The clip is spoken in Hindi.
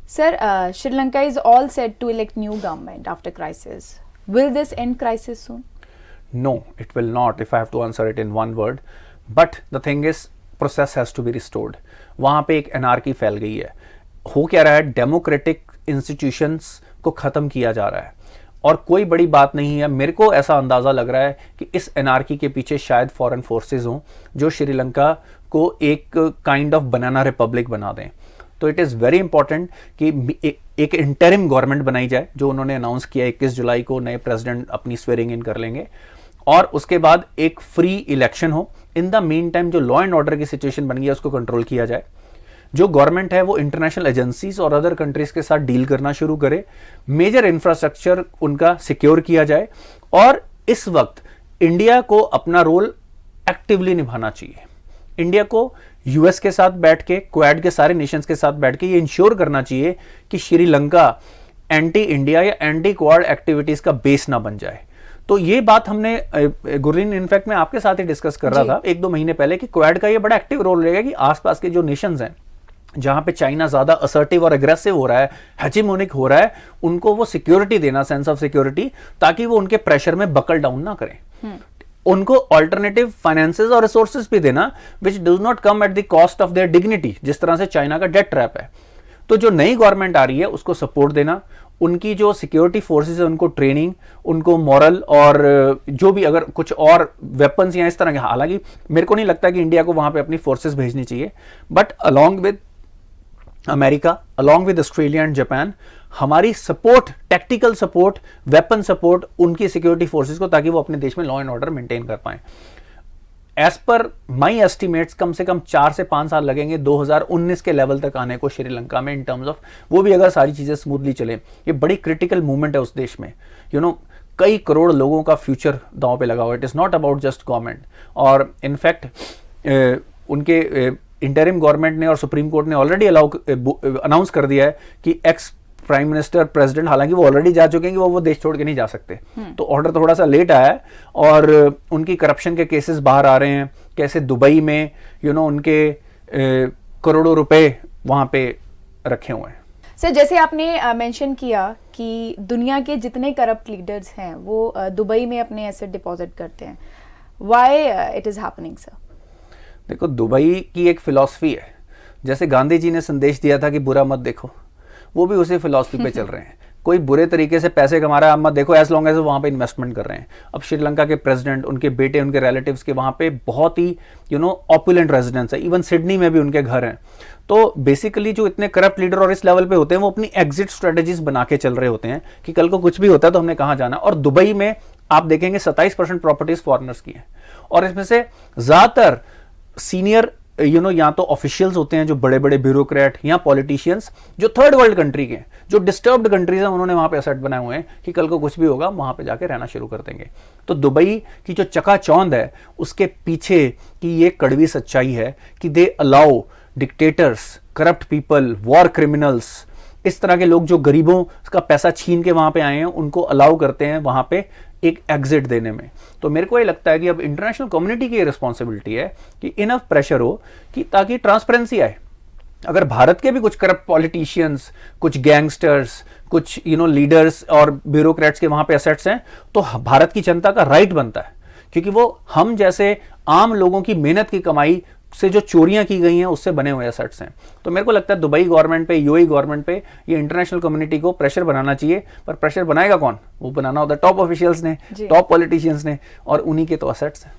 Sir, Sri Lanka is all set to elect new government after crisis. Will this end crisis soon? No, it will not, if I have to answer it in one word. But the thing is, process has to be restored. वहाँ पे एक एनार्की फैल गई है. हो क्या रहा है, डेमोक्रेटिक इंस्टीट्यूशंस को ख़त्म किया जा रहा है और कोई बड़ी बात नहीं है. मेरे को ऐसा अंदाज़ा लग रहा है कि इस एनार्की के पीछे शायद फॉरेन फोर्सेस हों जो श्रीलंका को एक काइंड ऑफ बनाना रिपब्लिक बना दें. तो इट इज़ वेरी इंपॉर्टेंट कि एक इंटरिम गवर्नमेंट बनाई जाए, जो उन्होंने अनाउंस किया 21 जुलाई को नए प्रेसिडेंट अपनी स्वेरिंग इन कर लेंगे, और उसके बाद एक फ्री इलेक्शन हो. इन द मीन टाइम जो लॉ एंड ऑर्डर की सिचुएशन बन गई है उसको कंट्रोल किया जाए. जो गवर्नमेंट है वो इंटरनेशनल एजेंसीज और अदर कंट्रीज के साथ डील करना शुरू करे. मेजर इंफ्रास्ट्रक्चर उनका सिक्योर किया जाए और इस वक्त इंडिया को अपना रोल एक्टिवली निभाना चाहिए. इंडिया को यूएस के साथ बैठ के, क्वाड के सारे नेशंस के साथ बैठ के ये इंश्योर करना चाहिए कि श्रीलंका एंटी इंडिया या एंटी क्वाड एक्टिविटीज का बेस ना बन जाए. तो ये बात हमने गुरलीन इनफैक्ट मैं आपके साथ ही डिस्कस कर रहा था 1-2 महीने पहले कि क्वाड का ये बड़ा एक्टिव रोल रहेगा कि आसपास के जो नेशंस हैं जहां पे चाइना ज्यादा असर्टिव और एग्रेसिव हो रहा है, हेजिमोनिक हो रहा है, उनको वो सिक्योरिटी देना, सेंस ऑफ सिक्योरिटी, ताकि वो उनके प्रेशर में बकल डाउन ना करें. उनको ऑल्टरनेटिव फाइनेंसेस और रिसोर्सेज भी देना which does not come at the cost of their dignity, जिस तरह से चाइना का डेट ट्रैप है. तो जो नई गवर्नमेंट आ रही है उसको सपोर्ट देना, उनकी जो सिक्योरिटी फोर्सेस है उनको ट्रेनिंग, उनको मॉरल और जो भी अगर कुछ और वेपन्स या इस तरह के, हालांकि मेरे को नहीं लगता कि इंडिया को वहां पे अपनी फोर्सेस भेजनी चाहिए, but along with America, along with Australia and Japan, हमारी support, tactical support, weapon support उनकी सिक्योरिटी फोर्सेस को, ताकि वो अपने देश में लॉ एंड ऑर्डर मेंटेन कर पाएं. एज पर माई एस्टिमेट्स कम से कम 4 से 5 साल लगेंगे 2019 के लेवल तक आने को श्रीलंका में, इन टर्म्स ऑफ वो भी अगर सारी चीजें स्मूथली चले. ये बड़ी क्रिटिकल मूवमेंट है उस देश में. कई करोड़ लोगों का फ्यूचर दांव पे लगा हुआ है. It is not about just government. और इनफैक्ट उनके इंटरिम गवर्नमेंट ने और सुप्रीम कोर्ट ने ऑलरेडी अनाउंस कर दिया है कि एक्स प्राइम मिनिस्टर, प्रेसिडेंट, हालांकि वो ऑलरेडी जा चुके हैं कि वो देश छोड़ के नहीं जा सकते. तो ऑर्डर थोड़ा सा लेट आया है और उनकी करप्शन के केसेस बाहर आ रहे हैं. कैसे दुबई में उनके करोड़ों रुपए वहां पे रखे हुए हैं. सर, जैसे आपने मेंशन किया कि दुनिया के जितने करप्ट लीडर्स हैं वो दुबई में अपने एसेट डिपॉजिट करते हैं. Why it is happening sir? देखो, दुबई की एक फिलॉसफी है. जैसे गांधी जी ने संदेश दिया था कि बुरा मत देखो, वो भी उसी फिलॉसफी पे चल रहे हैं. कोई बुरे तरीके से पैसे कमा रहा है, आप मत देखो, एज लॉन्ग एज वहां पे इन्वेस्टमेंट कर रहे हैं. अब श्रीलंका के प्रेसिडेंट, उनके बेटे, उनके रिलेटिव्स के वहां पे बहुत ही ऑपुलेंट रेजिडेंस है. इवन सिडनी में भी उनके घर हैं. तो बेसिकली जो इतने करप्ट लीडर और इस लेवल पे होते हैं वो अपनी एग्जिट स्ट्रेटेजीज बना के चल रहे होते हैं कि कल को कुछ भी होता है तो हमने कहाँ जाना. और दुबई में आप देखेंगे 27% प्रॉपर्टीज फॉरेनर्स की हैं और इसमें से ज्यादातर सीनियर या तो ऑफिशियल्स होते हैं जो बड़े बड़े ब्यूरोक्रेट या पॉलिटिशियंस जो थर्ड वर्ल्ड कंट्री के हैं, जो डिस्टर्ब्ड कंट्रीज हैं, उन्होंने वहां पे एसेट बनाए हुए हैं कि कल को कुछ भी होगा वहां पे जाके रहना शुरू कर देंगे. तो दुबई की जो चकाचौंध है उसके पीछे की ये कड़वी सच्चाई है कि they allow dictators, corrupt people, war criminals, इस तरह के लोग जो गरीबों का पैसा छीन के वहां पे आए हैं, उनको अलाउ करते हैं वहां पे एक एग्जिट देने में. तो मेरे को ये लगता है कि अब इंटरनेशनल कम्युनिटी की रिस्पॉन्सिबिलिटी है कि इनफ प्रेशर हो कि ताकि ट्रांसपेरेंसी आए. अगर भारत के भी कुछ करप्ट पॉलिटिशियंस, कुछ गैंगस्टर्स, कुछ लीडर्स और ब्यूरोक्रेट्स के वहां पे एसेट्स हैं, तो भारत की जनता का राइट बनता है, क्योंकि वो हम जैसे आम लोगों की मेहनत की कमाई से जो चोरियां की गई हैं उससे बने हुए एसेट्स हैं. तो मेरे को लगता है दुबई गवर्नमेंट पे, यूएई गवर्नमेंट पे ये इंटरनेशनल कम्युनिटी को प्रेशर बनाना चाहिए. पर प्रेशर बनाएगा कौन? वो बनाना होता है टॉप ऑफिशियल्स ने, टॉप पॉलिटिशियंस ने, और उन्हीं के तो एसेट्स हैं.